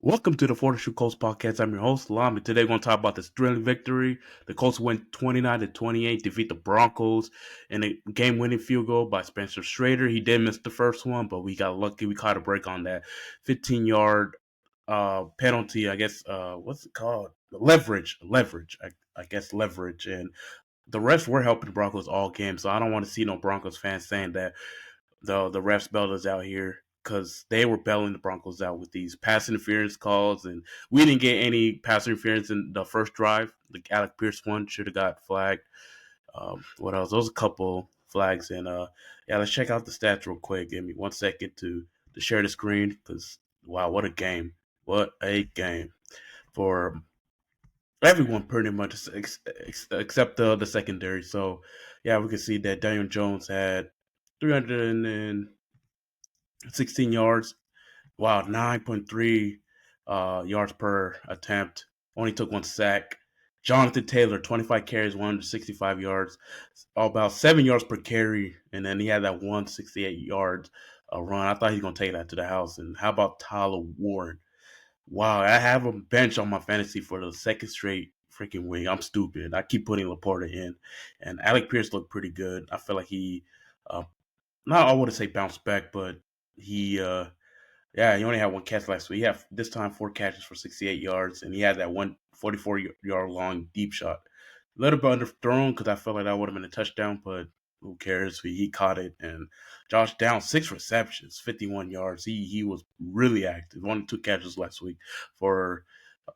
Welcome to the Fortitude Colts podcast. I'm your host, Lam, and today we're going to talk about this thrilling victory. The Colts went 29-28, defeat the Broncos in a game-winning field goal by Spencer Strader. He did miss the first one, but we got lucky. We caught a break on that 15-yard penalty. I guess what's it called? Leverage. I guess leverage. And the refs were helping the Broncos all game, so I don't want to see no Broncos fans saying that the refs bailed us out here because they were bailing the Broncos out with these pass interference calls, and we didn't get any pass interference in the first drive. The Alec Pierce one should have got flagged. What else? Those a couple flags, and yeah, let's check out the stats real quick. Give me 1 second to share the screen because wow, what a game! What a game for everyone pretty much except the secondary. So yeah, we can see that Daniel Jones had 316 yards. Wow, 9.3 yards per attempt. Only took one sack. Jonathan Taylor, 25 carries, 165 yards, about 7 yards per carry, and then he had that 168 yards run. I thought he was gonna take that to the house. And how about Tyler Warren? Wow, I have a bench on my fantasy for the second straight freaking week. I'm stupid. I keep putting Laporta in, and Alec Pierce looked pretty good. I feel like he, uh, not I wouldn't say bounced back, but he yeah, he only had one catch last week. He had this time 4 catches for 68 yards, and he had that 144-yard long deep shot. A little bit underthrown because I felt like that would have been a touchdown, but who cares? He caught it. And Josh Down, 6 receptions, 51 yards. He was really active. Only 2 catches last week for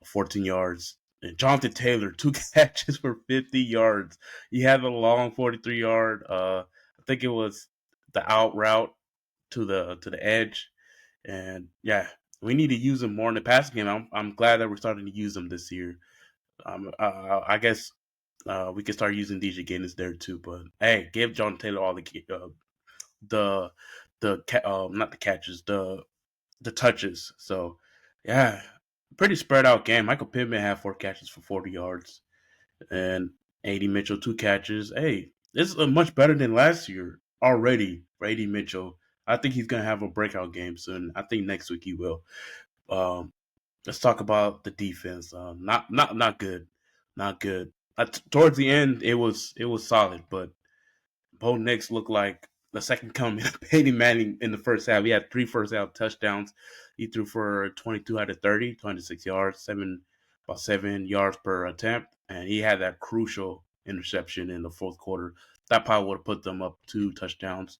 14 yards. And Jonathan Taylor, 2 catches for 50 yards. He had a long 43-yard. I think it was the out route to the edge, and yeah, we need to use him more in the passing game. I'm glad that we're starting to use him this year. I guess we can start using DJ Gaines there too. But hey, give John Taylor all the not the catches, the touches. So yeah, pretty spread out game. Michael Pittman had 4 catches for 40 yards, and AD Mitchell 2 catches. Hey, this is much better than last year already for AD Mitchell. I think he's gonna have a breakout game soon. I think next week he will. Um, let's talk about the defense. Not good, not good. Towards the end, it was solid, but Bo Nix looked like the second coming of Peyton Manning in the first half. He had 3 first half touchdowns. He threw for 22 out of 30, 26 yards, about 7 yards per attempt, and he had that crucial interception in the fourth quarter. That probably would have put them up 2 touchdowns.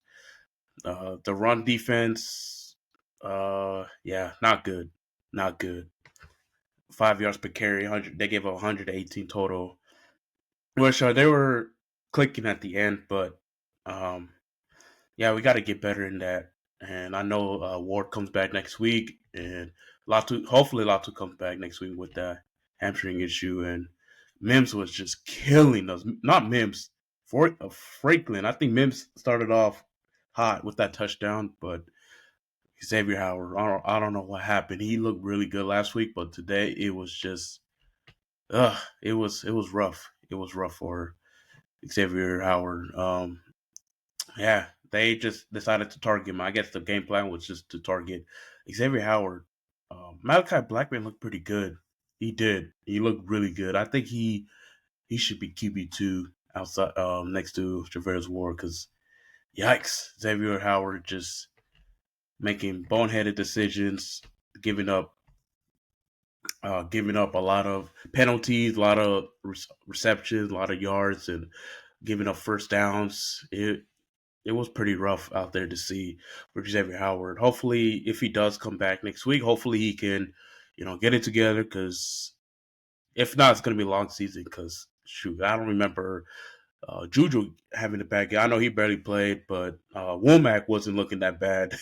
The run defense, yeah, not good, not good. 5 yards per carry, 100. They gave up 118 total. Which they were clicking at the end, but um, yeah, we got to get better in that. And I know Ward comes back next week, and hopefully Latu comes back next week with that hamstring issue. And Mims was just killing us. Not Mims, Franklin. I think Mims started off hot with that touchdown, but Xavier Howard, I don't know what happened. He looked really good last week, but today it was just, it was rough. It was rough for Xavier Howard. Yeah, they just decided to target him. I guess the game plan was just to target Xavier Howard. Malachi Blackman looked pretty good. He did. He looked really good. I think he should be QB2 outside next to Traverse Ward because yikes, Xavier Howard just making boneheaded decisions, giving up giving up a lot of penalties, a lot of receptions, a lot of yards, and giving up first downs. It was pretty rough out there to see for Xavier Howard. Hopefully, if he does come back next week, hopefully he can, get it together. Because if not, it's going to be a long season. Because shoot, I don't remember Juju having a bad game. I know he barely played, but Womack wasn't looking that bad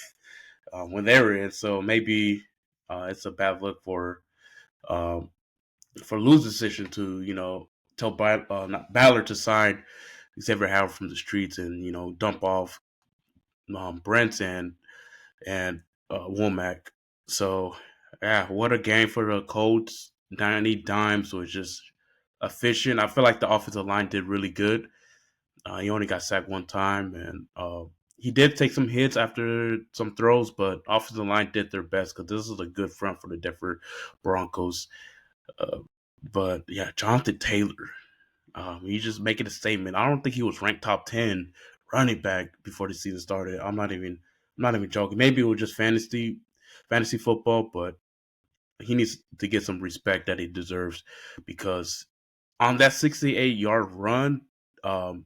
when they were in. So maybe it's a bad look um, for Lou's decision to tell not Ballard to sign Xavier Howard from the streets and dump off Brent and Womack. So yeah, what a game for the Colts. Danny Dimes was just efficient. I feel like the offensive line did really good. He only got sacked one time, and he did take some hits after some throws, but offensive line did their best because this is a good front for the Denver Broncos. Uh, but yeah, Jonathan Taylor, he's just making a statement. I don't think he was ranked top 10 running back before the season started. I'm not even joking. Maybe it was just fantasy football, but he needs to get some respect that he deserves because on that 68-yard run, um,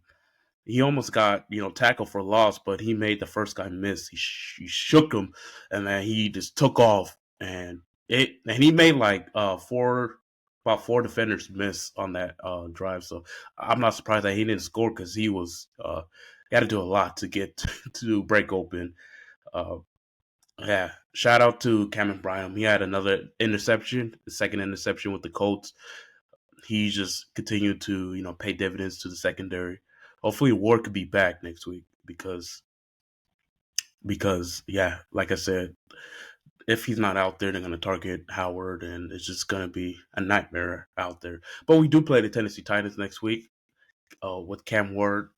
he almost got tackled for loss, but he made the first guy miss. He shook him, and then he just took off, and he made like about four defenders miss on that drive. So I'm not surprised that he didn't score because he had to do a lot to get to break open. Uh, yeah, shout out to Cameron Bryant. He had another interception, the second interception with the Colts. He just continued to pay dividends to the secondary. Hopefully Ward could be back next week because yeah, like I said, if he's not out there, they're gonna target Howard, and it's just gonna be a nightmare out there. But we do play the Tennessee Titans next week with Cam Ward.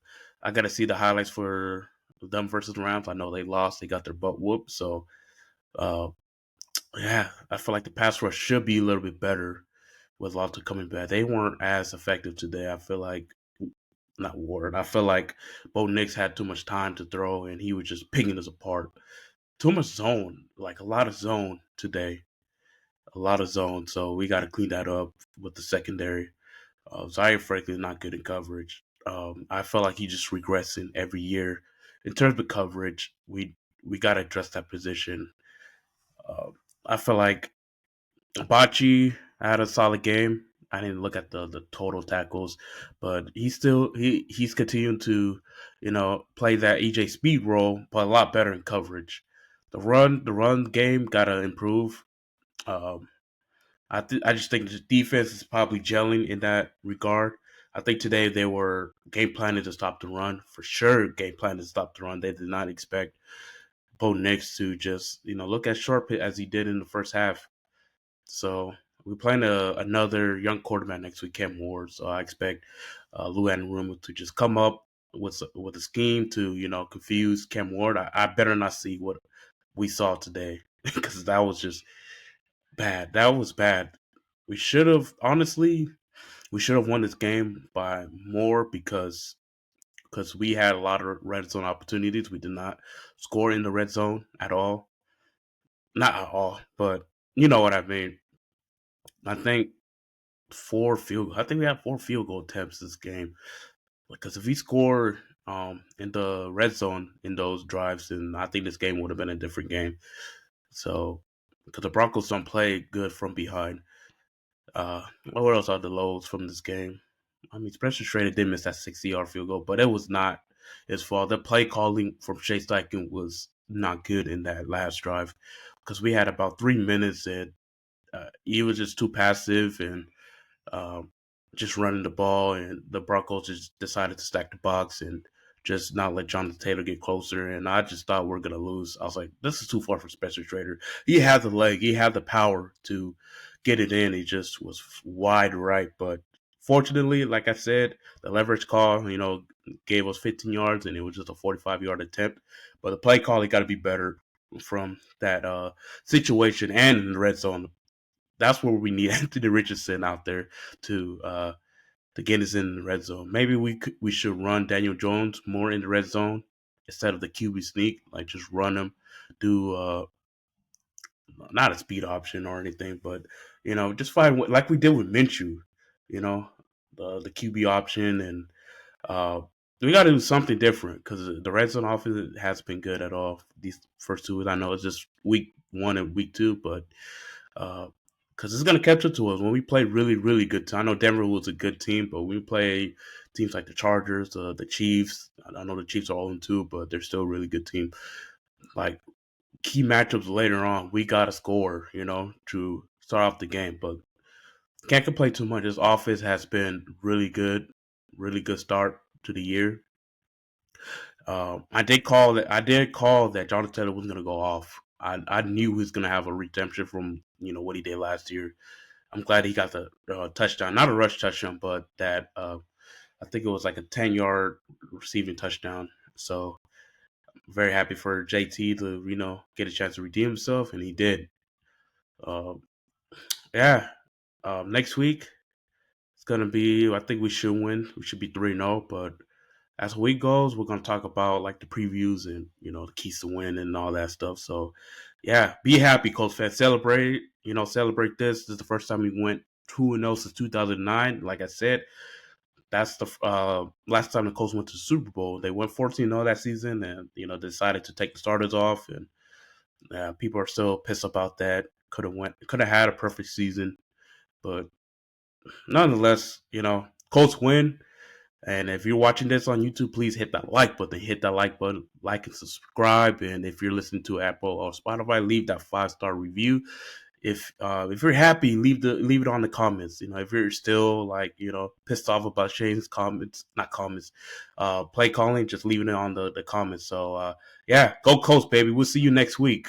I gotta see the highlights for them versus the Rams. I know they lost; they got their butt whooped. So uh, yeah, I feel like the pass rush should be a little bit better with Lofton coming back. They weren't as effective today. I feel like not Ward. I feel like Bo Nix had too much time to throw, and he was just picking us apart. Too much zone, like a lot of zone today, a lot of zone. So we got to clean that up with the secondary. Zaire Franklin not good in coverage. I feel like he's just regressing every year in terms of coverage. We got to address that position. Uh, I feel like Bachi had a solid game. I didn't look at the total tackles, but he's continuing to play that EJ Speed role, but a lot better in coverage. The run game gotta improve. Um, I just think the defense is probably gelling in that regard. I think today they were game planning to stop the run for sure. Game planning to stop the run. They did not expect Bo Nix to just look as sharp as he did in the first half. So we're playing another young quarterback next week, Cam Ward. So I expect Lou Anarumo to just come up with a scheme to confuse Cam Ward. I better not see what we saw today because that was just bad. That was bad. We should have honestly we should have won this game by more because we had a lot of red zone opportunities. We did not score in the red zone at all. Not at all, but you know what I mean. I think I think we had 4 field goal attempts this game. Because if we score in the red zone in those drives, then I think this game would have been a different game. So because the Broncos don't play good from behind. What else are the lows from this game? I mean, Spencer Schrader did miss that 60-yard field goal, but it was not his fault. The play calling from Chase Steichen was not good in that last drive because we had about 3 minutes and he was just too passive and um, just running the ball, and the Broncos just decided to stack the box and just not let Jonathan Taylor get closer. And I just thought we are gonna lose. I was like, this is too far for Spencer Trader. He had the leg, he had the power to get it in. He just was wide right, but fortunately, like I said, the leverage call, gave us 15 yards, and it was just a 45-yard attempt. But the play call, he got to be better from that situation and in the red zone. That's where we need Anthony Richardson out there to get us in the red zone. Maybe we should run Daniel Jones more in the red zone instead of the QB sneak. Like just run him, do not a speed option or anything, but just find like we did with Minshew. You know, the QB option, and we got to do something different because the red zone offense has been good at all these first 2 weeks. I know it's just week 1 and week 2, but because it's going to catch up to us when we play really, really good. I know Denver was a good team, but when we play teams like the Chargers, the Chiefs, I know the Chiefs are all in 2, but they're still a really good team. Like key matchups later on, we got to score, to start off the game. But can't complain too much. This offense has been really good start to the year. I did call that. I did call that Jonathan Taylor was going to go off. I knew he was going to have a redemption from what he did last year. I'm glad he got the touchdown, not a rush touchdown, but that I think it was like a 10-yard receiving touchdown. So Very happy for JT to get a chance to redeem himself, and he did. Uh, yeah. Next week it's gonna be. I think we should win. We should be 3-0. But as the week goes, we're gonna talk about like the previews and the keys to win and all that stuff. So yeah, be happy, Colts fans. Celebrate. Celebrate this. This is the first time we went 2-0 since 2009. Like I said, that's the last time the Colts went to the Super Bowl. They went 14-0 that season, and decided to take the starters off, and people are still pissed about that. Could have had a perfect season, but nonetheless, Colts win. And if you're watching this on YouTube, please hit that like button. Hit that like button, like and subscribe. And if you're listening to Apple or Spotify, leave that 5-star review. If you're happy, leave it on the comments. If you're still like pissed off about Shane's comments, not comments, play calling, just leaving it on the comments. So yeah, go Colts, baby. We'll see you next week.